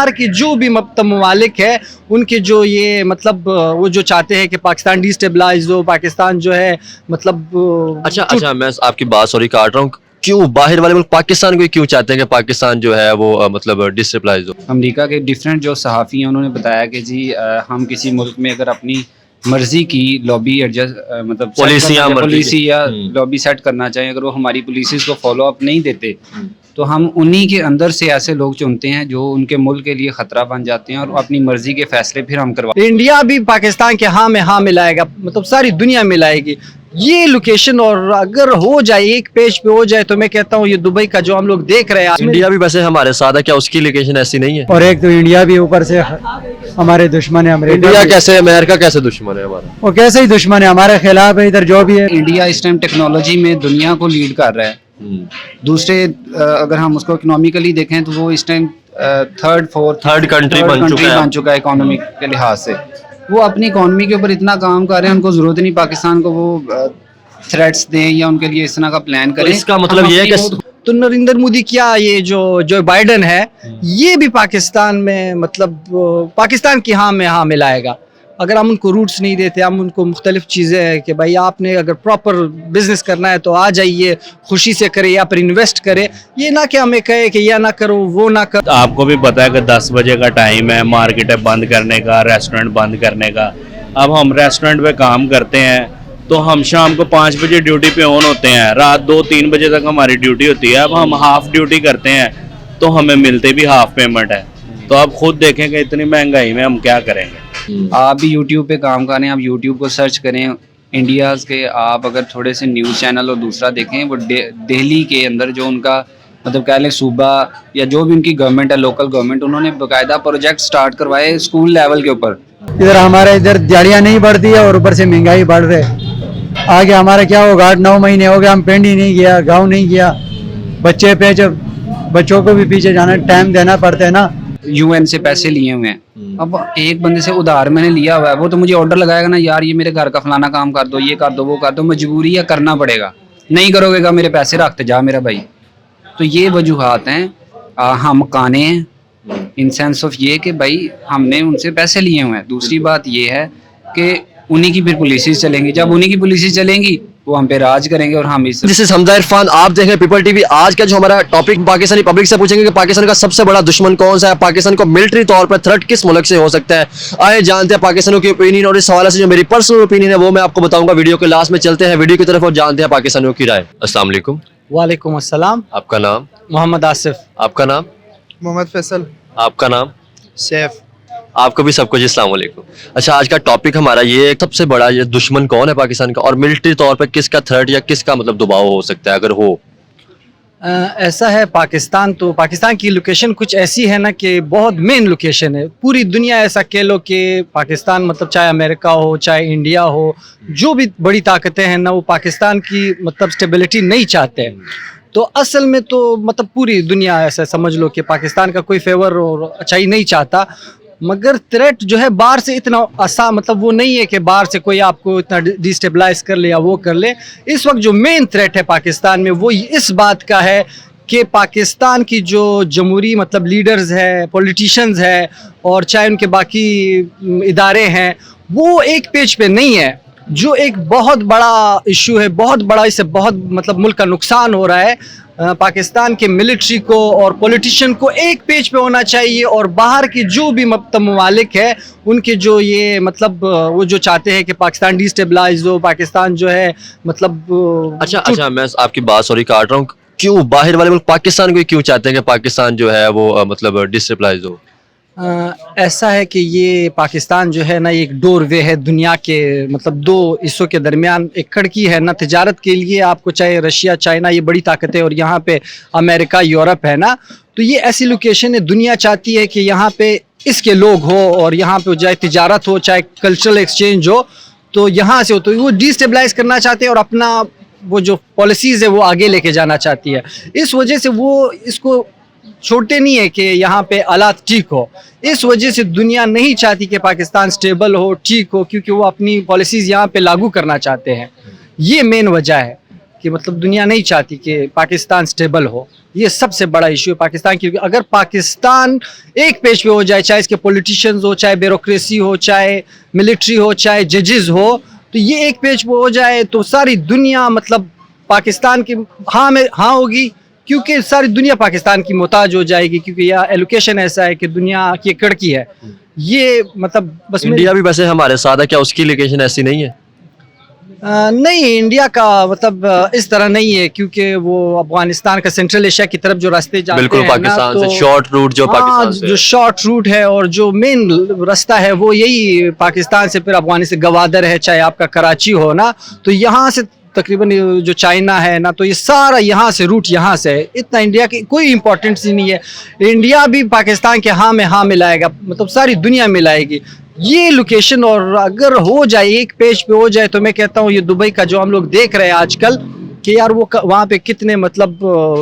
باہر کے جو بھی ممالک ہے ان کے جو یہ مطلب وہ جو چاہتے ہیں کہ پاکستان ڈی اسٹیبلائز ہو, پاکستان جو ہے مطلب اچھا میں آپ کی بات سوری کاٹ رہا ہوں, کیوں باہر والے ملک پاکستان کو کیوں چاہتے ہیں کہ پاکستان جو ہے وہ مطلب ڈسٹیبلائز ہو؟ امریکہ کے ڈفرینٹ جو صحافی ہیں انہوں نے بتایا کہ جی ہم کسی ملک میں اگر اپنی مرضی کی لابی ایڈجسٹ مطلب پالیسی یا لابی سیٹ کرنا چاہیں, اگر وہ ہماری پالیسیز کو فالو اپ نہیں دیتے تو ہم انہی کے اندر سے ایسے لوگ چنتے ہیں جو ان کے ملک کے لیے خطرہ بن جاتے ہیں اور اپنی مرضی کے فیصلے پھر ہم کرواتے ہیں. انڈیا بھی پاکستان کے ہاں میں ہاں ملائے گا, مطلب ساری دنیا ملائے گی یہ لوکیشن, اور اگر ہو جائے ایک پیج پہ ہو جائے تو میں کہتا ہوں یہ دبئی کا جو ہم لوگ دیکھ رہے ہیں, انڈیا بھی ویسے ہمارے ساتھ ہے, کیا اس کی لوکیشن ایسی نہیں ہے؟ اور ایک تو انڈیا بھی اوپر سے ہمارے دشمن ہے, انڈیا کیسے, امریکہ کیسے دشمن ہے ہمارا؟ وہ کیسے ہی دشمن ہے, ہمارے خلاف ہے ادھر جو بھی ہے. انڈیا اس ٹائم ٹیکنالوجی میں دنیا کو لیڈ کر رہا ہے. دوسرے اگر ہم اس کو اکنامیکلی دیکھیں تو وہ اس ٹائم تھرڈ کنٹری بن چکا ہے اکانومی کے لحاظ سے. وہ اپنی اکانومی کے اوپر اتنا کام کر رہے ہیں, ان کو ضرورت نہیں پاکستان کو وہ تھریٹس دیں یا ان کے لیے اس طرح کا پلان کریں. اس کا مطلب یہ ہے کہ تو نریندر مودی کیا یہ جو بائیڈن ہے یہ بھی پاکستان میں مطلب پاکستان کی ہاں میں ہاں ملائے گا. اگر ہم ان کو روٹس نہیں دیتے, ہم ان کو مختلف چیزیں ہیں کہ بھائی آپ نے اگر پراپر بزنس کرنا ہے تو آ جائیے, خوشی سے کرے یا پھر انویسٹ کرے, یہ نہ کہ ہمیں کہے کہ یہ نہ کرو وہ نہ کرو. آپ کو بھی پتا ہے کہ 10 بجے کا ٹائم ہے, مارکیٹیں بند کرنے کا, ریسٹورنٹ بند کرنے کا. اب ہم ریسٹورنٹ پہ کام کرتے ہیں تو ہم شام کو 5 بجے ڈیوٹی پہ آن ہوتے ہیں, رات 2-3 بجے تک ہماری ڈیوٹی ہوتی ہے. اب ہم ہاف ڈیوٹی کرتے ہیں تو ہمیں ملتے بھی ہاف پیمنٹ ہے. تو آپ خود دیکھیں کہ اتنی مہنگائی میں ہم کیا کریں گے. آپ بھی یوٹیوب پہ کام کریں, آپ یوٹیوب کو سرچ کریں انڈیاز کے, آپ اگر تھوڑے سے نیوز چینل اور دوسرا دیکھیں, وہ دہلی کے اندر جو ان کا مطلب کہہ لیں صوبہ یا جو بھی ان کی گورنمنٹ ہے, لوکل گورنمنٹ, انہوں نے باقاعدہ پروجیکٹ سٹارٹ کروائے اسکول لیول کے اوپر. ادھر ہمارے ادھر دیہڑیاں نہیں بڑھتی ہے اور اوپر سے مہنگائی بڑھ رہے. آگے ہمارا کیا ہوگا, 8-9 مہینے ہو گئے ہم پنڈ ہی نہیں گیا, گاؤں نہیں گیا. بچوں کو بھی پیچھے جانا ٹائم دینا پڑتا ہے نا. UN سے پیسے لیے ہوئے ہیں, اب ایک بندے سے ادھار میں نے لیا ہوا ہے, وہ تو مجھے آرڈر لگائے گا نا, یار یہ میرے گھر کا فلانا کام کر دو, یہ کر دو, وہ کر دو, مجبوری ہے کرنا پڑے گا. نہیں کرو گے گا میرے پیسے رکھتے جا میرا بھائی. تو یہ وجوہات ہیں, ہم کانے ہیں ان سینس آف یہ کہ بھائی ہم نے ان سے پیسے لیے ہوئے ہیں. دوسری بات یہ ہے کہ انہی کی پھر پالیسیز چلیں گی, جب انہی کی پالیسیز چلیں گی وہ ہم پہ راج کریں گے. اور ہم اس جس سے حمزہ عرفان, آپ دیکھ رہے ہیں پیپل ٹی وی. آج کا جو ہمارا ٹاپک پاکستانی پبلک سے پوچھیں گے کہ پاکستان کا سب سے بڑا دشمن کون سا ہے, پاکستان کو ملٹری طور پر تھریٹ کس ملک سے ہو سکتا ہے. آئے جانتے ہیں پاکستانیوں کی اوپینین, اور اس حوالے سے جو میری پرسنل اوپینین ہے وہ میں آپ کو بتاؤں گا. ویڈیو کے لاسٹ میں چلتے ہیں ویڈیو کی طرف اور جانتے ہیں پاکستانیوں کی رائے. السلام علیکم. وعلیکم السلام. آپ کا نام؟ محمد آصف. آپ کا نام؟ محمد فیصل. آپ کا نام؟ سیف. آپ کو بھی سب کچھ السلام علیکم. اچھا, آج کا ٹاپک ہمارا یہ ہے, سب سے بڑا یہ دشمن کون ہے پاکستان کا, اور ملٹری طور پر کس کا تھریٹ یا کس کا مطلب دباؤ ہو سکتا ہے اگر ہو؟ ایسا ہے, پاکستان کی لوکیشن کچھ ایسی ہے نا کہ بہت مین لوکیشن ہے. پوری دنیا ایسا کہہ لو کہ پاکستان مطلب چاہے امریکہ ہو چاہے انڈیا ہو, جو بھی بڑی طاقتیں ہیں نا وہ پاکستان کی مطلب اسٹیبلٹی نہیں چاہتے ہیں. تو اصل میں تو مطلب پوری دنیا ایسا سمجھ لو کہ پاکستان کا کوئی فیور اور اچھائی نہیں چاہتا. مگر تھریٹ جو ہے باہر سے اتنا آسان مطلب وہ نہیں ہے کہ باہر سے کوئی آپ کو اتنا ڈیسٹیبلائز کر لے یا وہ کر لے. اس وقت جو مین تھریٹ ہے پاکستان میں وہ اس بات کا ہے کہ پاکستان کی جو جمہوری مطلب لیڈرز ہے, پولیٹیشنز ہے, اور چاہے ان کے باقی ادارے ہیں, وہ ایک پیج پہ نہیں ہے. جو ایک بہت بڑا ایشو ہے, بہت بڑا, اس سے بہت مطلب ملک کا نقصان ہو رہا ہے. پاکستان کے ملٹری کو اور پولیٹیشین کو ایک پیج پہ ہونا چاہیے, اور باہر کے جو بھی ممالک ہے ان کے جو یہ مطلب وہ جو چاہتے ہیں کہ پاکستان ڈی اسٹیبلائز ہو, پاکستان جو ہے مطلب اچھا میں آپ کی بات سوری کاٹ رہا ہوں, کیوں باہر والے ملک پاکستان کو کیوں چاہتے ہیں کہ پاکستان جو ہے وہ مطلب ڈی اسٹیبلائز ہو؟ ایسا ہے کہ یہ پاکستان جو ہے نا ایک ڈور وے ہے دنیا کے مطلب دو حصوں کے درمیان, ایک کھڑکی ہے نا تجارت کے لیے. آپ کو چاہے رشیا, چائنا, یہ بڑی طاقتیں, اور یہاں پہ امریکہ, یورپ ہے نا. تو یہ ایسی لوکیشن ہے, دنیا چاہتی ہے کہ یہاں پہ اس کے لوگ ہو, اور یہاں پہ چاہے تجارت ہو چاہے کلچرل ایکسچینج ہو, تو یہاں سے ہو. تو وہ ڈی اسٹیبلائز کرنا چاہتے ہیں اور اپنا وہ جو پالیسیز ہے وہ آگے لے کے جانا چاہتی ہے. اس وجہ سے وہ اس کو چھوڑتے نہیں ہے کہ یہاں پہ حالات ٹھیک ہو. اس وجہ سے دنیا نہیں چاہتی کہ پاکستان سٹیبل ہو, ٹھیک ہو, کیونکہ وہ اپنی پالیسیز یہاں پہ لاگو کرنا چاہتے ہیں. یہ مین وجہ ہے कि मतलब दुनिया नहीं चाहती कि पाकिस्तान स्टेबल हो। ये सबसे बड़ा इशू है पाकिस्तान की। अगर पाकिस्तान एक पेज पे हो जाए, चाहे इसके पॉलिटिशियंस हो, चाहे ब्यूरोक्रेसी हो, चाहे मिलिट्री हो, चाहे जजेस हो, तो ये एक पेज पे हो जाए तो सारी दुनिया मतलब पाकिस्तान की हाँ में हाँ होगी, क्योंकि सारी दुनिया पाकिस्तान की मोहताज हो जाएगी, क्योंकि यह एलोकेशन ऐसा है कि दुनिया की कड़की है। ये मतलब बस इंडिया भी वैसे हमारे साथ है, क्या उसकी लोकेशन ऐसी नहीं है? नहीं, इंडिया का मतलब इस तरह नहीं है, क्योंकि वो अफगानिस्तान का सेंट्रल एशिया की तरफ जो रास्ते जाते बिल्कुल हैं ना, पाकिस्तान तो से शॉर्ट रूट जो हाँ, पाकिस्तान से जो शॉर्ट रूट है और जो मेन रास्ता है वो यही पाकिस्तान से फिर अफगानिस्तान गवादर है, चाहे आपका कराची हो ना, तो यहाँ से तकरीबन जो चाइना है ना, तो ये सारा यहाँ से रूट यहाँ से है। इतना इंडिया की कोई इंपॉर्टेंस ही नहीं है। इंडिया भी पाकिस्तान के हाँ में हाँ मिलाएगा, मतलब सारी दुनिया मिलाएगी ये लोकेशन। और अगर हो जाए एक पेज पे हो जाए तो मैं कहता हूँ ये दुबई का जो हम लोग देख रहे हैं आजकल कि यार वो वहाँ पे कितने मतलब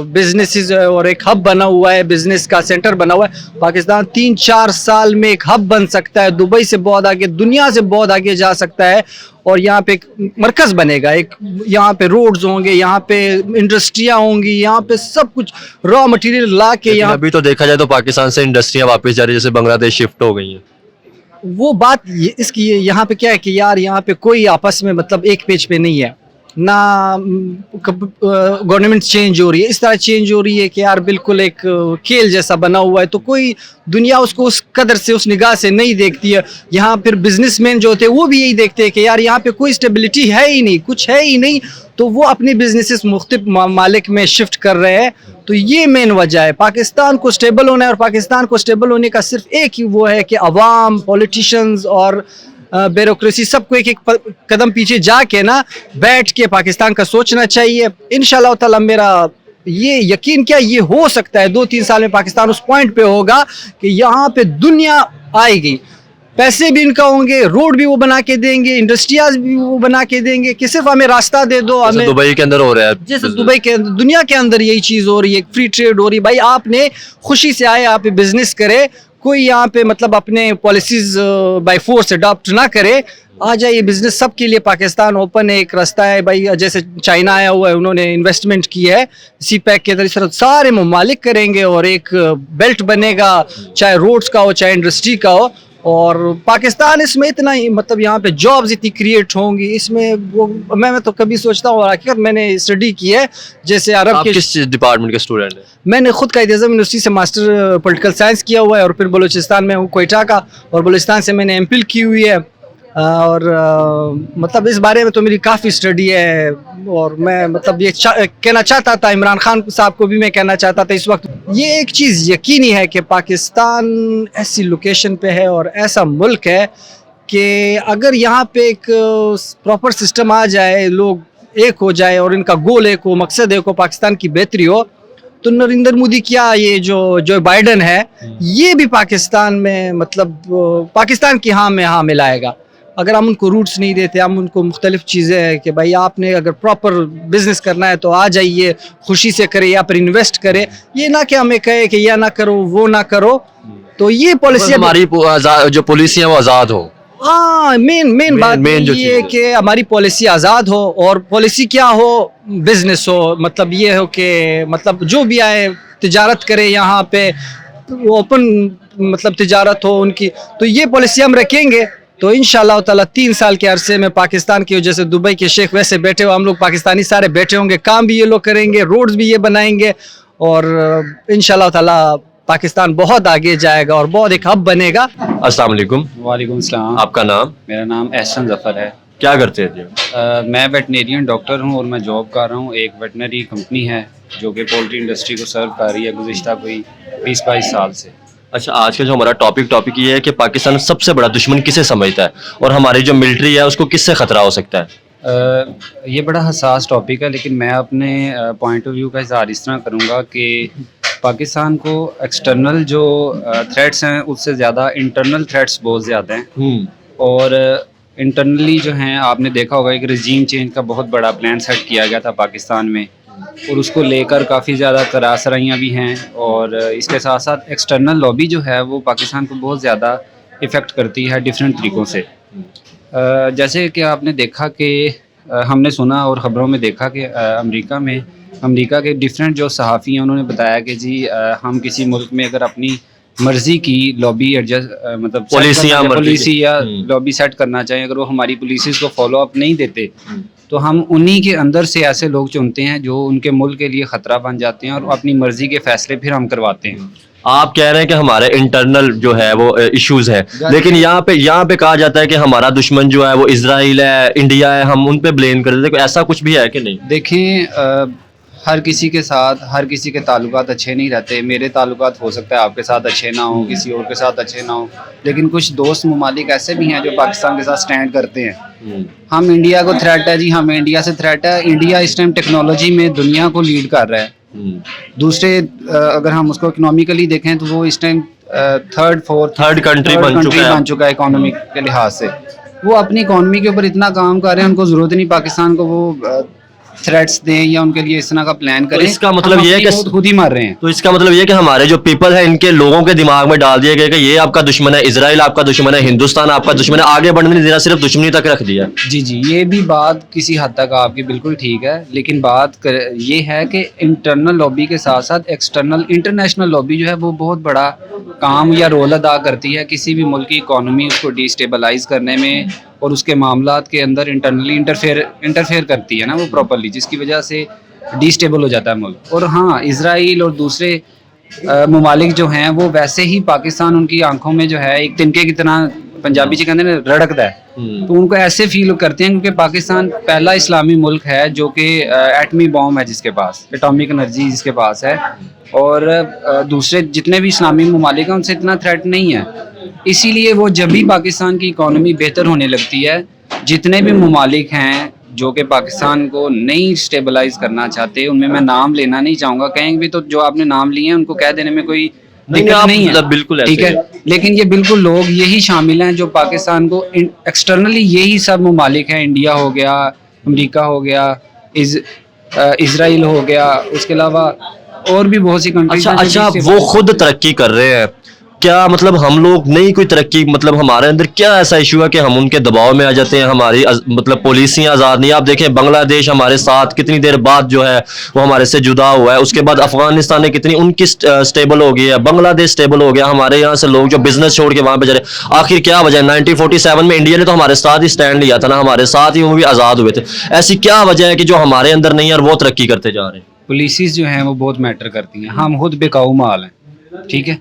बिजनेसेस और एक हब बना हुआ है, बिजनेस का सेंटर बना हुआ है। पाकिस्तान 3-4 साल में एक हब बन सकता है, दुबई से बहुत आगे, दुनिया से बहुत आगे जा सकता है। और यहाँ पे एक मरकज बनेगा, एक यहाँ पे रोड्स होंगे, यहाँ पे इंडस्ट्रियाँ होंगी, यहाँ पे सब कुछ रॉ मटेरियल ला के लेकिन यहाँ अभी तो देखा जाए तो पाकिस्तान से इंडस्ट्रियां वापस जा रही है, जैसे बांग्लादेश शिफ्ट हो गई हैं। वो बात इसकी यहाँ पे क्या है कि यार यहाँ पे कोई आपस में मतलब एक पेज पे नहीं है ना। गवर्नमेंट चेंज हो रही है, इस तरह चेंज हो रही है कि यार बिल्कुल एक खेल जैसा बना हुआ है, तो कोई दुनिया उसको उस कदर से उस निगाह से नहीं देखती है। यहाँ फिर बिजनेसमैन जो होते हैं वो भी यही देखते हैं कि यार यहाँ पे कोई स्टेबिलिटी है ही नहीं, कुछ है ही नहीं, तो वो अपने बिजनेसेस मुख्तलिफ मालिक में शिफ्ट कर रहे हैं। तो ये मेन वजह है पाकिस्तान को स्टेबल होना है। और पाकिस्तान को स्टेबल होने का सिर्फ एक ही वो है कि अवाम, पॉलिटिशियंस और ब्यूरोक्रेसी सबको एक एक कदम पीछे जाके ना बैठ के पाकिस्तान का सोचना चाहिए। इंशाल्लाह ताला मेरा ये यकीन क्या ये हो सकता है 2-3 साल में पाकिस्तान उस पॉइंट पे होगा कि यहाँ पे दुनिया आएगी, पैसे भी इनका होंगे, रोड भी वो बना के देंगे, इंडस्ट्रियाज भी वो बना के देंगे कि सिर्फ हमें रास्ता दे दो। हमें दुबई के अंदर हो रहा है, जैसे दुबई के अंदर, दुनिया के अंदर यही चीज़ हो रही है, फ्री ट्रेड हो रही है। भाई आपने खुशी से आए, आप बिजनेस करे, कोई यहाँ पे मतलब अपने पॉलिसीज बाय फोर्स अडॉप्ट ना करे, आ जाइए बिजनेस सबके लिए। पाकिस्तान ओपन है, एक रास्ता है भाई। जैसे चाइना आया हुआ है, उन्होंने इन्वेस्टमेंट की है सी पैक के तरह, सारे ममालिक करेंगे और एक बेल्ट बनेगा, चाहे रोड्स का हो चाहे इंडस्ट्री का हो। और पाकिस्तान इसमें इतना ही मतलब यहाँ पे जॉब्स इतनी क्रिएट होंगी इसमें, वो मैं तो कभी सोचता हूँ, हकीकत मैंने स्टडी की है। जैसे अरब आप के किस डिपार्टमेंट के स्टूडेंट हैं? मैंने खुद कायद-ए-आज़म यूनिवर्सिटी से मास्टर पॉलिटिकल साइंस किया हुआ है, और फिर बलूचिस्तान में हूँ, कोयटा का, और बलूचिस्तान से मैंने एमफिल की हुई है। और मतलब इस बारे में तो मेरी काफ़ी स्टडी है। और मैं मतलब ये कहना चाहता था, इमरान खान साहब को भी मैं कहना चाहता था इस वक्त, ये एक चीज़ यकीनी है कि पाकिस्तान ऐसी लोकेशन पे है और ऐसा मुल्क है कि अगर यहाँ पे एक प्रॉपर सिस्टम आ जाए, लोग एक हो जाए और इनका गोल एक हो, मकसद एक हो, पाकिस्तान की बेहतरी हो, तो नरेंद्र मोदी क्या ये जो बाइडन है ये भी पाकिस्तान में मतलब पाकिस्तान की हाँ में हाँ मिलाएगा। अगर हम उनको रूट्स नहीं देते, हम उनको मुख्तलिफ चीज़ें हैं कि भाई आपने अगर प्रॉपर बिजनेस करना है तो आ जाइए, खुशी से करे या फिर इन्वेस्ट करे, ये ना कि हमें कहे कि यह ना करो वो ना करो। तो ये पॉलिसी हमारी जो पॉलिसी है वो आज़ाद हो। हाँ, मेन बात जो ये है कि हमारी पॉलिसी आज़ाद हो। और पॉलिसी क्या हो, बिजनेस हो, मतलब ये हो कि मतलब जो भी आए तिजारत करे, यहाँ पे ओपन मतलब तिजारत हो उनकी। तो ये पॉलिसी हम रखेंगे तो इंशाल्लाह ताला 3 साल के अरसे में पाकिस्तान के जैसे दुबई के शेख वैसे बैठे हो, हम लोग पाकिस्तानी सारे बैठे होंगे, काम भी ये लोग करेंगे, रोड्स भी ये बनाएंगे, और इंशाल्लाह ताला पाकिस्तान बहुत आगे जाएगा और बहुत एक हब बनेगा। अस्सलाम वालेकुम। वालेकुम सलाम। आपका नाम? मेरा नाम एहसन जफ़र है। क्या करते हैं जी? मैं वेटनेरियन डॉक्टर हूँ और मैं जॉब कर रहा हूँ। एक वेटनरी कंपनी है जो कि पोल्ट्री इंडस्ट्री को सर्व कर रही है गुज़िश्ता कोई 20-22 साल से। अच्छा, आज का जो हमारा टॉपिक ये है कि पाकिस्तान सबसे बड़ा दुश्मन किसे समझता है और हमारी जो मिलिट्री है उसको किससे खतरा हो सकता है? ये बड़ा हसास टॉपिक है, लेकिन मैं अपने पॉइंट ऑफ व्यू का इज़हार इस तरह करूँगा कि पाकिस्तान को एक्सटर्नल जो थ्रेट्स हैं उससे ज़्यादा इंटरनल थ्रेट्स बहुत ज़्यादा हैं। और इंटरनली जो हैं, आपने देखा होगा एक रजीम चेंज का बहुत बड़ा प्लान सेट किया गया था पाकिस्तान में, और उसको लेकर काफ़ी ज़्यादा तरासराइयाँ भी हैं। और इसके साथ साथ एक्सटर्नल लॉबी जो है वो पाकिस्तान को बहुत ज़्यादा इफ़ेक्ट करती है डिफरेंट तरीक़ों से। जैसे कि आपने देखा कि ہم نے سنا اور خبروں میں دیکھا کہ امریکہ کے ڈفرینٹ جو صحافی ہیں انہوں نے بتایا کہ جی ہم کسی ملک میں اگر اپنی مرضی کی لابی مطلب پالیسی یا لابی سیٹ کرنا چاہیں، اگر وہ ہماری پالیسیز کو فالو اپ نہیں دیتے تو ہم انہی کے اندر سے ایسے لوگ چنتے ہیں جو ان کے ملک کے لیے خطرہ بن جاتے ہیں اور اپنی مرضی کے فیصلے پھر ہم کرواتے ہیں. آپ کہہ رہے ہیں کہ ہمارے انٹرنل جو ہے وہ ایشوز ہیں، لیکن یہاں پہ کہا جاتا ہے کہ ہمارا دشمن جو ہے وہ اسرائیل ہے، انڈیا ہے، ہم ان پہ بلیم کر دیتے ہیں. ایسا کچھ بھی ہے کہ نہیں؟ دیکھیں ہر کسی کے ساتھ ہر کسی کے تعلقات اچھے نہیں رہتے. میرے تعلقات ہو سکتا ہے آپ کے ساتھ اچھے نہ ہوں، کسی اور کے ساتھ اچھے نہ ہوں، لیکن کچھ دوست ممالک ایسے بھی ہیں جو پاکستان کے ساتھ سٹینڈ کرتے ہیں. ہم انڈیا کو تھریٹ ہے جی، ہم انڈیا سے تھریٹ ہے. انڈیا اس ٹائم ٹیکنالوجی میں دنیا کو لیڈ کر رہا ہے. دوسرے اگر ہم اس کو اکنامیکلی دیکھیں تو وہ اس ٹائم تھرڈ کنٹری بن چکا ہے اکانومی کے لحاظ سے. وہ اپنی اکانومی کے اوپر اتنا کام کر رہے ہیں، ان کو ضرورت نہیں پاکستان کو وہ تھریٹس دیں یا ان کے لیے اس طرح کا پلان کریں. اس کا مطلب یہ ہے کہ خود ہی مار رہے ہیں. تو اس کا مطلب یہ کہ ہمارے جو پیپل ہیں ان کے لوگوں کے دماغ میں ڈال دیا گیا کہ یہ آپ کا دشمن ہے، اسرائیل آپ کا دشمن ہے، ہندوستان آپ کا دشمن ہے، آگے بڑھنے نہیں دینا، صرف دشمنی تک رکھ دیا. جی یہ بھی بات کسی حد تک آپ کی بالکل ٹھیک ہے، لیکن بات یہ ہے کہ انٹرنل لابی کے ساتھ ساتھ ایکسٹرنل انٹرنیشنل لابی جو ہے وہ بہت بڑا کام یا رول ادا کرتی ہے کسی بھی ملک کی اکانومی اس کو ڈی اسٹیبلائز کرنے میں اور اس کے معاملات کے اندر انٹرنلی انٹرفیئر کرتی ہے نا وہ پراپرلی، جس کی وجہ سے ڈی اسٹیبل ہو جاتا ہے ملک. اور ہاں اسرائیل اور دوسرے ممالک جو ہیں وہ ویسے ہی پاکستان ان کی آنکھوں میں جو ہے ایک تنکے کی طرح پنجابی سے کہتے ہیں رڑکتا ہے. تو ان کو ایسے فیل کرتے ہیں کیونکہ پاکستان پہلا اسلامی ملک ہے جو کہ ایٹمی بام ہے جس کے پاس، ایٹامک انرجی جس کے پاس ہے، اور دوسرے جتنے بھی اسلامی ممالک ہیں ان سے اتنا تھریٹ نہیں ہے. اسی لیے وہ جب بھی پاکستان کی اکانومی بہتر ہونے لگتی ہے، جتنے بھی ممالک ہیں جو کہ پاکستان کو نہیں اسٹیبلائز کرنا چاہتے، ان میں نام لینا نہیں چاہوں گا، کہیں بھی تو جو آپ نے نام لیے ہیں ان کو کہہ دینے میں کوئی دقت نہیں ہے، بالکل ٹھیک ہے. لیکن یہ بالکل لوگ یہی شامل ہیں جو پاکستان کو ایکسٹرنلی یہی سب ممالک ہیں، انڈیا ہو گیا، امریکہ ہو گیا، اسرائیل ہو گیا، اس کے علاوہ اور بھی بہت سی کنٹریز. اچھا وہ خود ترقی کر رہے ہیں، کیا مطلب ہم لوگ نہیں کوئی ترقی، مطلب ہمارے اندر کیا ایسا ایشو ہے کہ ہم ان کے دباؤ میں آ جاتے ہیں، ہماری مطلب پالیسیاں آزاد نہیں. آپ دیکھیں بنگلہ دیش ہمارے ساتھ کتنی دیر بعد جو ہے وہ ہمارے سے جدا ہوا ہے، اس کے بعد افغانستان نے کتنی ان کی سٹیبل ہو گئی ہے، بنگلہ دیش سٹیبل ہو گیا، ہمارے یہاں سے لوگ جو بزنس چھوڑ کے وہاں پہ جا رہے. آخر کیا وجہ ہے؟ 1947 میں انڈیا نے تو ہمارے ساتھ ہی سٹینڈ لیا تھا نا، ہمارے ساتھ ہی وہ بھی آزاد ہوئے تھے. ایسی کیا وجہ ہے کہ جو ہمارے اندر نہیں ہے اور وہ ترقی کرتے جا رہے ہیں؟ پالیسیز جو ہیں وہ بہت میٹر کرتی ہیں. ہم خود بےکاؤ مال ہیں، ٹھیک ہے.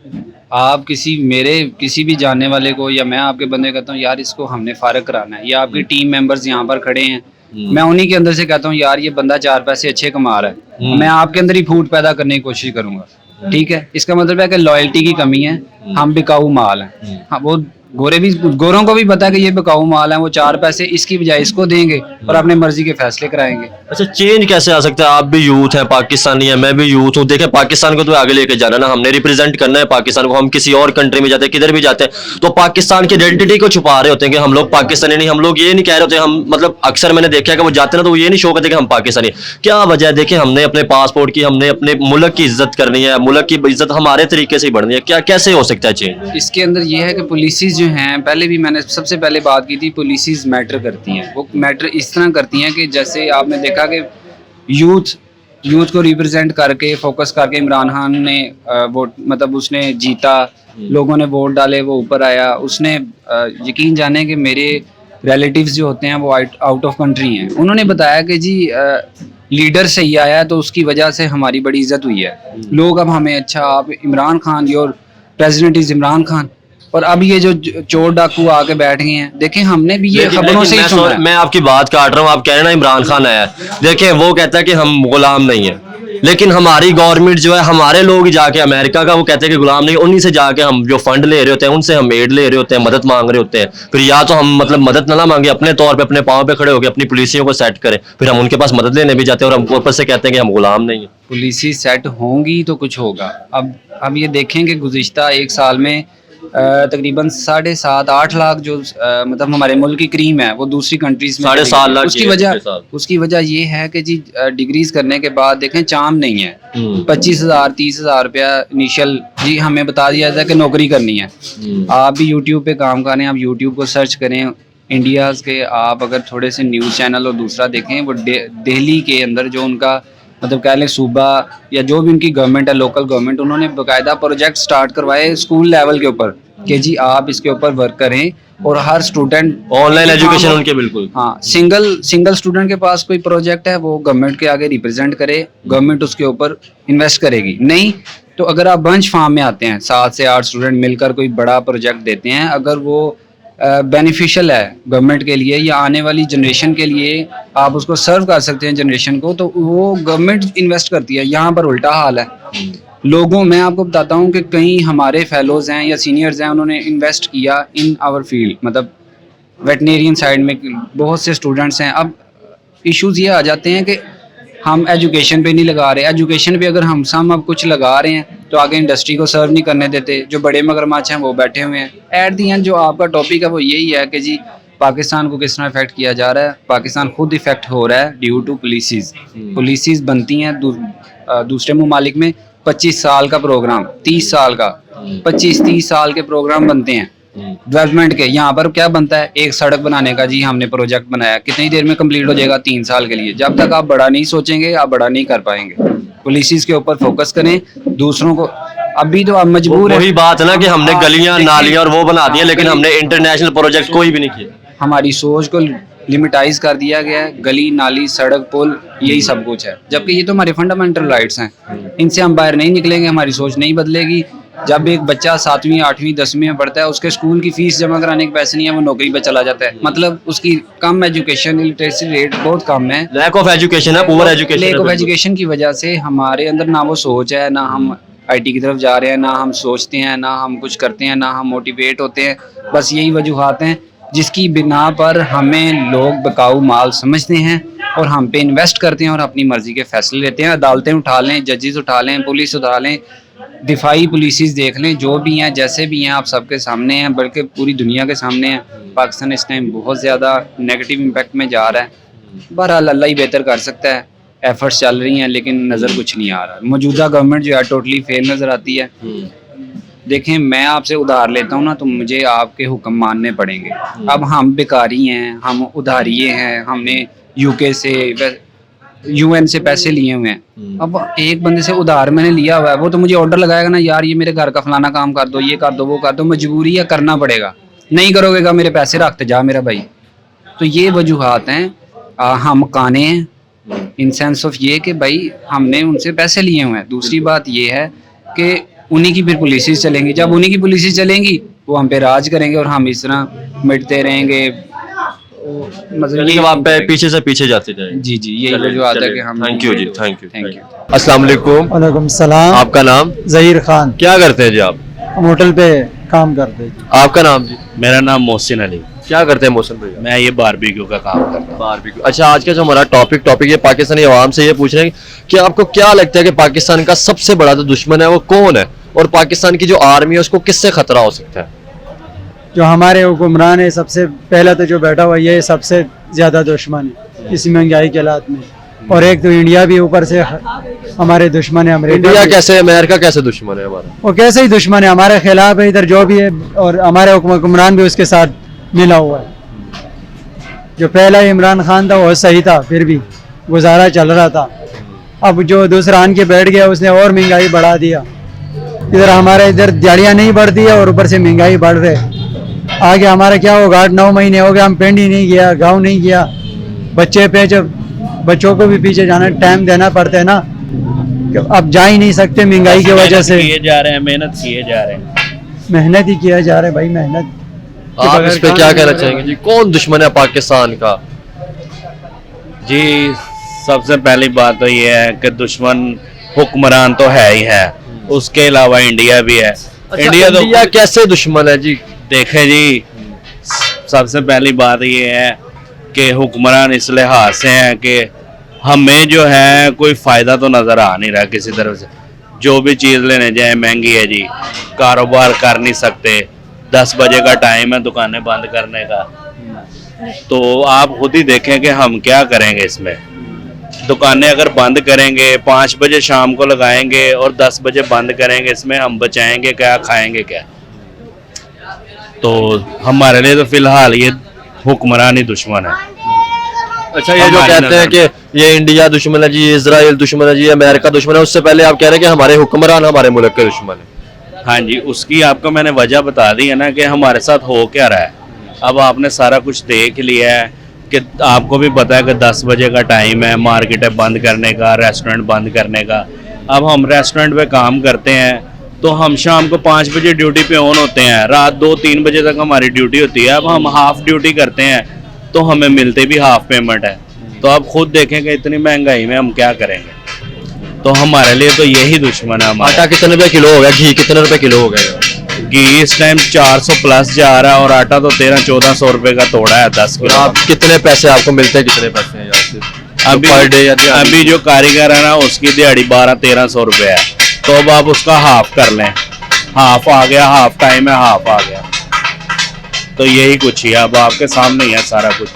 آپ کسی بھی جاننے والے کو یا میں آپ کے بندے کہتا ہوں یار اس کو ہم نے فارغ کرانا ہے، یا آپ کی ٹیم ممبرز یہاں پر کھڑے ہیں، میں انہی کے اندر سے کہتا ہوں یار یہ بندہ 4 پیسے اچھے کما رہا ہے، میں آپ کے اندر ہی پھوٹ پیدا کرنے کی کوشش کروں گا، ٹھیک ہے. اس کا مطلب ہے کہ لائلٹی کی کمی ہے، ہم بکاؤ مال ہیں. ہاں وہ گوروں کو بھی پتا ہے کہ یہ بکاؤ مال ہے، وہ 4 پیسے اس کی بجائے اس کو دیں گے اور اپنے مرضی کے فیصلے کرائیں گے. اچھا چینج کیسے آ سکتا ہے؟ آپ بھی یوتھ ہیں، پاکستانی ہیں، میں بھی یوتھ ہوں. دیکھیں پاکستان کو تو آگے لے کے جانا نا، ہم نے ریپرزینٹ کرنا ہے پاکستان کو. ہم کسی اور کنٹری میں جاتے ہیں، کدھر بھی جاتے ہیں تو پاکستان کی آئیڈینٹی کو چھپا رہے ہوتے ہیں کہ ہم لوگ پاکستانی نہیں. ہم لوگ یہ نہیں کہہ رہے ہوتے، ہم مطلب اکثر میں نے دیکھا ہے کہ وہ جاتے ہیں نا تو وہ یہ نہیں شو کرتے کہ ہم پاکستانی. کیا وجہ ہے؟ دیکھیں ہم نے اپنے پاسپورٹ کی، ہم نے اپنے ملک کی عزت کرنی ہے، ملک کی عزت ہمارے طریقے سے ہی بڑھنی ہے. کیا کیسے ہو سکتا ہے چینج؟ اس کے اندر یہ ہے کہ پالیسیز جو ہیں، پہلے بھی میں نے سب سے پہلے بات کی تھی، پالیسیز میٹر کرتی ہیں. وہ میٹر اس طرح کرتی ہیں کہ جیسے آپ نے دیکھا کہ یوتھ کو ریپرزینٹ کر کے فوکس کر کے عمران خان نے ووٹ مطلب اس نے جیتا، لوگوں نے ووٹ ڈالے، وہ اوپر آیا. اس نے یقین جانے کہ میرے ریلیٹیوز جو ہوتے ہیں وہ آؤٹ آف کنٹری ہیں، انہوں نے بتایا کہ جی لیڈر صحیح آیا تو اس کی وجہ سے ہماری بڑی عزت ہوئی ہے. لوگ اب ہمیں اچھا آپ عمران خان، یور پریزیڈنٹ از عمران خان. اور اب یہ جو چور ڈاکو آ کے بیٹھ گئے ہیں، دیکھیں ہم نے بھی یہ خبروں سے ہی سنا ہے. میں آپ کی بات کاٹ رہا ہوں، آپ کہہ رہے ہیں نا عمران خان آیا ہے. دیکھیں وہ کہتا ہے کہ ہم غلام نہیں ہیں، لیکن ہماری گورنمنٹ جو ہے، ہمارے لوگ جا کے امریکہ کا وہ کہتے ہیں کہ غلام نہیں، انہی سے جا کے ہم جو فنڈ لے رہے ہوتے ہیں، ان سے ہم ایڈ لے رہے ہوتے ہیں، مدد مانگ رہے ہوتے ہیں. پھر یا تو ہم مطلب مدد نہ مانگے، اپنے طور پہ اپنے پاؤں پہ کھڑے ہو کے اپنی پالیسیوں کو سیٹ کریں، پھر ہم ان کے پاس مدد لینے بھی جاتے ہیں اور ہم اوپر سے کہتے ہیں کہ ہم غلام نہیں ہیں. پالیسی سیٹ ہوں گی تو کچھ ہوگا. اب یہ دیکھیں کہ گزشتہ 1 سال میں تقریباً 7.5-8 لاکھ جو مطلب ہمارے ملک کی کریم ہے وہ دوسری کنٹریز میں 7.5 لاکھ. اس کی وجہ یہ ہے کہ جی ڈگریز کرنے کے بعد دیکھیں چام نہیں ہے. 25,000-30,000 روپیہ انیشل جی ہمیں بتا دیا جاتا ہے کہ نوکری کرنی ہے. آپ بھی یوٹیوب پہ کام کریں، آپ یوٹیوب کو سرچ کریں، इंडियाज़ के आप अगर थोड़े से न्यूज़ चैनल और दूसरा देखें, वो दिल्ली के अंदर जो उनका मतलब कह लें सूबा या जो भी उनकी गवर्नमेंट है, लोकल गवर्नमेंट, उन्होंने बाकायदा प्रोजेक्ट स्टार्ट करवाए स्कूल लेवल के ऊपर कि जी आप इसके ऊपर वर्क करें और हर स्टूडेंट ऑनलाइन एजुकेशन उनके बिल्कुल। हाँ, सिंगल स्टूडेंट के पास कोई प्रोजेक्ट है वो गवर्नमेंट के आगे रिप्रेजेंट करे, गवर्नमेंट उसके ऊपर इन्वेस्ट करेगी। नहीं तो अगर आप बंच फार्म में आते हैं, 7 से 8 स्टूडेंट मिलकर कोई बड़ा प्रोजेक्ट देते हैं, अगर वो बेनिफिशियल है गवर्नमेंट के लिए या आने वाली जनरेशन के लिए, आप उसको सर्व कर सकते हैं जनरेशन को, तो वो गवर्नमेंट इन्वेस्ट करती है। यहाँ पर उल्टा हाल है लोगों, मैं आपको बताता हूँ कि कई हमारे फेलोज हैं या सीनियर्स हैं, उन्होंने इन्वेस्ट किया इन आवर फील्ड, मतलब वेटनेरियन साइड में बहुत से स्टूडेंट्स हैं। अब इश्यूज़ ये आ जाते हैं कि हम एजुकेशन पे नहीं लगा रहे, एजुकेशन पे अगर हम अब कुछ लगा रहे हैं तो आगे इंडस्ट्री को सर्व नहीं करने देते, जो बड़े मगरमच्छ हैं वो बैठे हुए हैं। एट दी एंड जो आपका टॉपिक है वो यही है कि जी पाकिस्तान को किस तरह इफेक्ट किया जा रहा है। पाकिस्तान खुद इफेक्ट हो रहा है ड्यू टू पॉलिसीज़ बनती हैं दूसरे ममालिक में। 25 साल का प्रोग्राम, 30 साल का, 25-30 साल के प्रोग्राम बनते हैं डेवलपमेंट के। यहाँ पर क्या बनता है, एक सड़क बनाने का, जी हमने प्रोजेक्ट बनाया, कितनी देर में कंप्लीट हो जाएगा, 3 साल के लिए। जब तक आप बड़ा नहीं सोचेंगे आप बड़ा नहीं कर पाएंगे। पॉलिसीज के ऊपर फोकस करें, दूसरों को। अभी तो आप मजबूर वही है, बात है ना कि हमने गलियां देखिए, नालियां और वो बना दी है, लेकिन हमने इंटरनेशनल प्रोजेक्ट कोई भी नहीं किया। हमारी सोच को लिमिटाइज कर दिया गया है, गली नाली सड़क पुल यही सब कुछ है, जबकि ये तो हमारे फंडामेंटल राइट्स हैं। इनसे हम बाहर नहीं निकलेंगे, हमारी सोच नहीं बदलेगी। जब एक बच्चा 7वीं 8वीं 10वीं में पढ़ता है, उसके स्कूल की फीस जमा कराने के पैसे नहीं है, वो नौकरी पे चला जाता है। मतलब उसकी कम एजुकेशन, लिटरेसी रेट बहुत कम है, लैक ऑफ एजुकेशन है, poor education. Lack of education की वजह से हमारे अंदर ना वो सोच है, ना हम आईटी की तरफ जा रहे हैं, ना हम सोचते हैं, ना हम कुछ करते हैं, ना हम मोटिवेट होते हैं। बस यही वजूहात हैं जिसकी बिना पर हमें लोग बिकाऊ माल समझते हैं और हम पे इन्वेस्ट करते हैं और अपनी मर्जी के फैसले लेते हैं। अदालतें उठा लें, जजेस उठा लें, पुलिस उठा लें, दिफाई पुलिस देख लें, जो भी हैं जैसे भी हैं आप सबके सामने हैं, बल्कि पूरी दुनिया के सामने हैं। पाकिस्तान इस टाइम बहुत ज़्यादा नेगेटिव इम्पैक्ट में जा रहा है। बहरहाल अल्लाह ही बेहतर कर सकता है, एफर्ट्स चल रही हैं लेकिन नज़र कुछ नहीं आ रहा। मौजूदा गवर्नमेंट जो है टोटली फेल नज़र आती है। देखें, मैं आपसे उधार लेता हूँ ना तो मुझे आपके हुक्म मानने पड़ेंगे। अब हम बेकारी हैं, हम उधारिये हैं, हमने यूके से यूएन से पैसे लिए हुए हैं। अब एक बंदे से उधार मैंने लिया हुआ है, वो तो मुझे ऑर्डर लगाएगा ना, यार ये मेरे घर का फलाना काम कर दो, ये कर दो, वो कर दो। मजबूरी है, करना पड़ेगा। नहीं करोगे मेरे पैसे रखते जा मेरा भाई। तो ये वजूहात हैं, हम काने हैं इन सेंस ऑफ ये कि भाई हमने उनसे पैसे लिए हुए हैं। दूसरी बात ये है कि उन्हीं की फिर पुलिस चलेंगी, जब उन्हीं की पुलिस चलेंगी वो हम पे राज करेंगे और हम इस तरह मिटते रहेंगे। मतलब यानी कि आप पीछे से पीछे जाते जाएंगे। जी जी, यही वजूहात है कि हम। थैंक यू जी, थैंक थैंक यू। यू। अस्सलाम वालेकुम। वालेकुम सलाम। आपका नाम? जहीर खान। क्या करते हैं जी आप? हम होटल पे काम करते हैं। आपका नाम जी? मेरा नाम मोहसिन अली। क्या करते हैं मौसम भैया? मैं ये बारबेक्यू का काम करता हूँ। बारबेक्यू। अच्छा, आज का जो हमारा टॉपिक ये पाकिस्तानी आवाम से ये पूछ रहे हैं कि आपको क्या लगता है कि पाकिस्तान का सबसे बड़ा जो दुश्मन है वो कौन है, और पाकिस्तान की जो आर्मी है उसको किससे खतरा हो सकता है? जो हमारे हुक्मरान है, सबसे पहला तो जो बैठा हुआ ये सबसे ज़्यादा दुश्मन है इस महंगाई के हालात में। और एक तो इंडिया भी ऊपर से हमारे दुश्मन है। अमेरिका इंडिया भी। कैसे, अमेरिका कैसे दुश्मन है हमारा? वो कैसे ही दुश्मन है, हमारे खिलाफ है इधर जो भी है, और हमारे हुक्मरान भी उसके साथ मिला हुआ है। जो पहला इमरान खान था वो सही था, फिर भी गुजारा चल रहा था। अब जो दूसरा आन के बैठ गया उसने और महंगाई बढ़ा दिया। इधर हमारे इधर दिहाड़ियाँ नहीं बढ़ती है और ऊपर से महंगाई बढ़ रही। आगे हमारा क्या होगा, 8-9 महीने हो गए हम पिंड ही नहीं गया, गाँव नहीं गया। बच्चे पे जब बच्चों को भी पीछे जाना, टाइम देना पड़ता है ना, अब जा ही नहीं सकते महंगाई की वजह से। किए जा रहे हैं, मेहनत किए जा रहे हैं। मेहनत ही किया जा रहा है भाई, मेहनत। आप इस पे क्या कहना चाहेंगे जी? कौन दुश्मन है पाकिस्तान का? जी, सबसे पहली बात तो ये है कि दुश्मन हुक्मरान तो है ही है, उसके अलावा इंडिया भी है। इंडिया कैसे दुश्मन है जी? देखें जी, सबसे पहली बात ये है कि हुक्मरान इस लिहाज से हैं कि हमें जो है कोई फ़ायदा तो नज़र आ नहीं रहा किसी तरफ से। जो भी चीज़ लेने जाए महंगी है जी, कारोबार कर नहीं सकते, 10 बजे का टाइम है दुकानें बंद करने का। तो आप खुद ही देखें कि हम क्या करेंगे इसमें। दुकानें अगर बंद करेंगे, 5 बजे शाम को लगाएंगे और 10 बजे बंद करेंगे, इसमें हम बचाएंगे क्या, खाएंगे क्या? तो हमारे लिए तो फ़िलहाल ये हुक्मरानी दुश्मन है। अच्छा, ये जो हमारी कहते हैं नज़र कि ये इंडिया दुश्मन है जी, ये इजराइल दुश्मन है जी, ये अमेरिका दुश्मन है, उससे पहले आप कह रहे हैं कि हमारे हुक्मरान हमारे मुल्क के दुश्मन है। हाँ जी, उसकी आपको मैंने वजह बता दी है ना कि हमारे साथ हो क्या रहा है। अब आपने सारा कुछ देख लिया है कि आपको भी पता है कि 10 बजे का टाइम है, मार्केट है बंद करने का, रेस्टोरेंट बंद करने का। अब हम रेस्टोरेंट पे काम करते हैं तो हम शाम को 5 बजे ड्यूटी पे ऑन होते हैं, रात 2-3 बजे तक हमारी ड्यूटी होती है। अब हम हाफ ड्यूटी करते हैं तो हमें मिलते भी हाफ पेमेंट है। तो आप खुद देखें कि इतनी महंगाई में हम क्या करेंगे। तो हमारे लिए तो यही दुश्मन है हमारा। आटा कितने रुपए किलो हो गया, घी कितने रुपए किलो हो गया? घी इस टाइम 400 प्लस जा रहा है और आटा तो 1300-1400 रुपए का तोड़ा है 10 और किलो। आप कितने पैसे आपको मिलते हैं, कितने पैसे हैं यहाँ से अभी पर डे या दिहाड़ी? अभी जो कारीगर है ना उसकी दिहाड़ी 1200-1300 रुपए है। तो अब आप उसका हाफ कर लें, हाफ आ गया, हाफ टाइम है, हाफ आ गया। तो यही कुछ ही है, अब आपके सामने ही है सारा कुछ।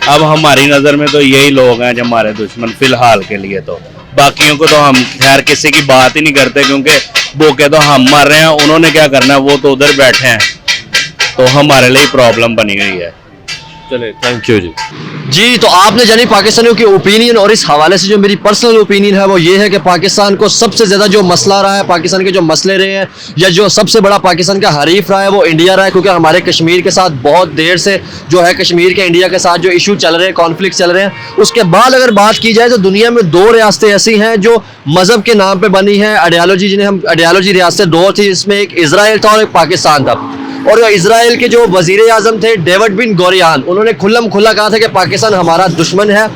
अब हमारी नज़र में तो यही लोग हैं जो हमारे दुश्मन फिलहाल के लिए। तो बाकियों को तो हम खैर किसी की बात ही नहीं करते, क्योंकि भूखे तो हम मर रहे हैं, उन्होंने क्या करना है, वो तो उधर बैठे हैं। तो हमारे लिए प्रॉब्लम बनी हुई है। चले, थैंक यू जी। जी, तो आपने जानी पाकिस्तानियों की ओपिनियन, और इस हवाले से जो मेरी पर्सनल ओपिनियन है वो ये है कि पाकिस्तान को सबसे ज़्यादा जो मसला रहा है, पाकिस्तान के जो मसले रहे हैं, या जो सबसे बड़ा पाकिस्तान का हरीफ रहा है वो इंडिया रहा है। क्योंकि हमारे कश्मीर के साथ बहुत देर से जो है कश्मीर के इंडिया के साथ जो इशू चल रहे हैं, कॉन्फ्लिक्ट चल रहे हैं, उसके बाद अगर बात की जाए तो दुनिया में 2 रियासतें ऐसी हैं जो मज़हब के नाम पर बनी हैं, आइडियालॉजी, जिन्हें हम आइडियालॉजी रियासतें 2 थी, जिसमें एक इजराइल था और एक पाकिस्तान था। और इजराइल के जो वजीर आजम थे डेविड बिन गोरियान, उन्होंने खुल्लम खुल्ला कहा था कि पाकिस्तान हमारा दुश्मन है।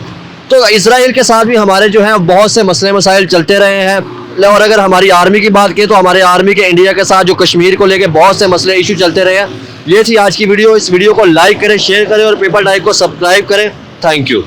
तो इजराइल के साथ भी हमारे जो हैं बहुत से मसले मसाइल चलते रहे हैं। और अगर हमारी आर्मी की बात करें तो हमारे आर्मी के इंडिया के साथ जो कश्मीर को लेके बहुत से मसले इशू चलते रहे हैं। ये थी आज की वीडियो। इस वीडियो को लाइक करें, शेयर करें और पीपल टाइप को सब्सक्राइब करें। Thank you.